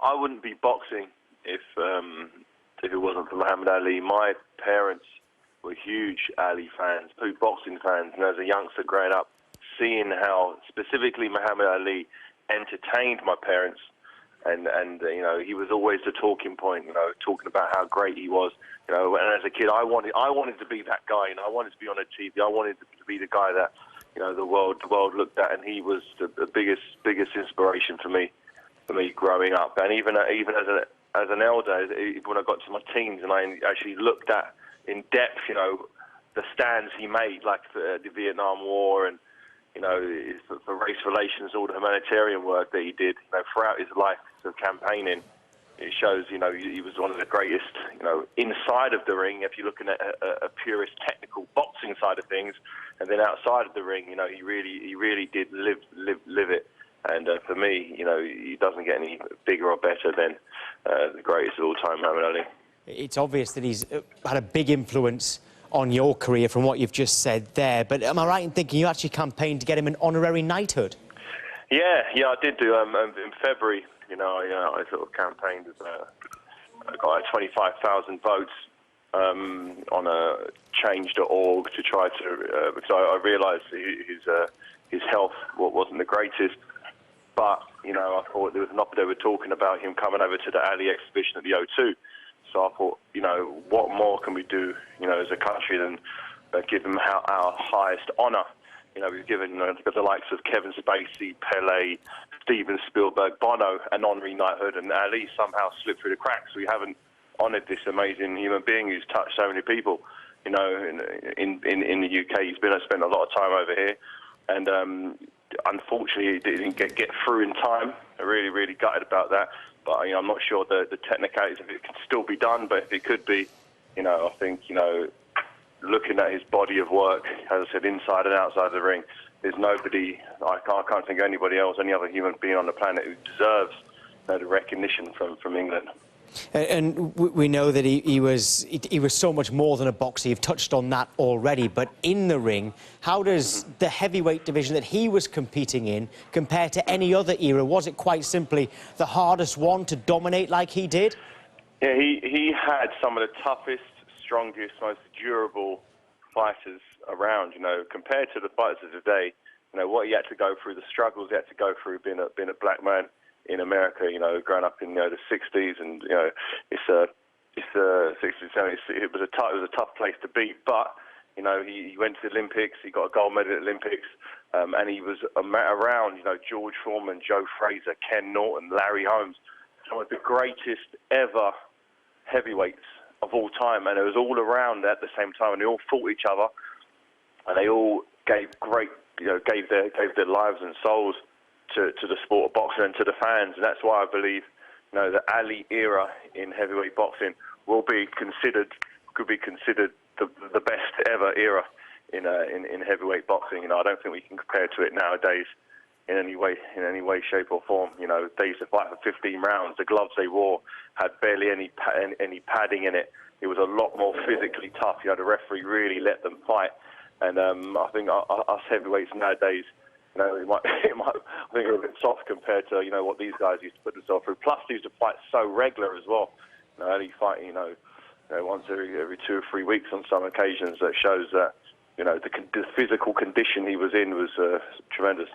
I wouldn't be boxing if it wasn't for Muhammad Ali. My parents were huge Ali fans, boxing fans, and as a youngster growing up, seeing how specifically Muhammad Ali entertained my parents, and you know, he was always the talking point, you know, talking about how great he was, you know. And as a kid, I wanted to be that guy, and I wanted to be on a TV. I wanted to be the guy that, you know, the world looked at, and he was the biggest inspiration for me growing up. And even as an elder, when I got to my teens, and I actually looked at in depth, you know, the stands he made, like the Vietnam War, and you know, for race relations, all the humanitarian work that he did, you know, throughout his life of campaigning. It shows, you know, he was one of the greatest, you know, inside of the ring, if you're looking at a purist technical boxing side of things, and then outside of the ring, you know, he really did live it. And for me, you know, he doesn't get any bigger or better than the greatest of all time, Muhammad Ali. It's obvious that he's had a big influence on your career from what you've just said there, but am I right in thinking you actually campaigned to get him an honorary knighthood? Yeah, I did do. In February, you know, I sort of campaigned. I got like 25,000 votes on a change.org to try to, because I realised his health wasn't the greatest. But, you know, I thought there was they were talking about him coming over to the Ali exhibition at the O2. So I thought, you know, what more can we do, you know, as a country than give him our highest honour? You know, we've given, you know, the likes of Kevin Spacey, Pele, Steven Spielberg, Bono an honorary knighthood, and Ali somehow slipped through the cracks. We haven't honoured this amazing human being who's touched so many people. You know, in the UK, he's spent a lot of time over here, and unfortunately, he didn't get through in time. I'm really gutted about that. But, you know, I'm not sure the technicalities of it can still be done, but if it could be, you know, I think, you know, looking at his body of work, as I said, inside and outside of the ring, there's nobody, I can't think of anybody else, any other human being on the planet who deserves, you know, the recognition from England. And we know that he was so much more than a boxer. You've touched on that already. But in the ring, how does the heavyweight division that he was competing in compare to any other era? Was it quite simply the hardest one to dominate like he did? Yeah, he had some of the toughest, strongest, most durable fighters around. You know, compared to the fighters of today, you know what he had to go through, the struggles he had to go through being a black man in America, you know, growing up in, you know, the 60s, and, you know, it's the 60s, 70s. It was a tough place to be. But, you know, he went to the Olympics, he got a gold medal at the Olympics, and he was around, you know, George Foreman, Joe Frazier, Ken Norton, Larry Holmes, some of the greatest ever heavyweights of all time, and it was all around at the same time, and they all fought each other, and they all gave their lives and souls to the sport of boxing and to the fans. And that's why I believe, you know, the Ali era in heavyweight boxing could be considered the best ever era in heavyweight boxing. You know, I don't think we can compare to it nowadays in any way, shape or form. You know, they used to fight for 15 rounds. The gloves they wore had barely any padding in it. It was a lot more physically tough. You know, the referee really let them fight. And I think us heavyweights nowadays, you know, I think we're a bit soft compared to, you know, what these guys used to put themselves through. Plus, they used to fight so regular as well. You know, only fighting, you know, once every 2 or 3 weeks on some occasions. That shows that, you know, the physical condition he was in was tremendous.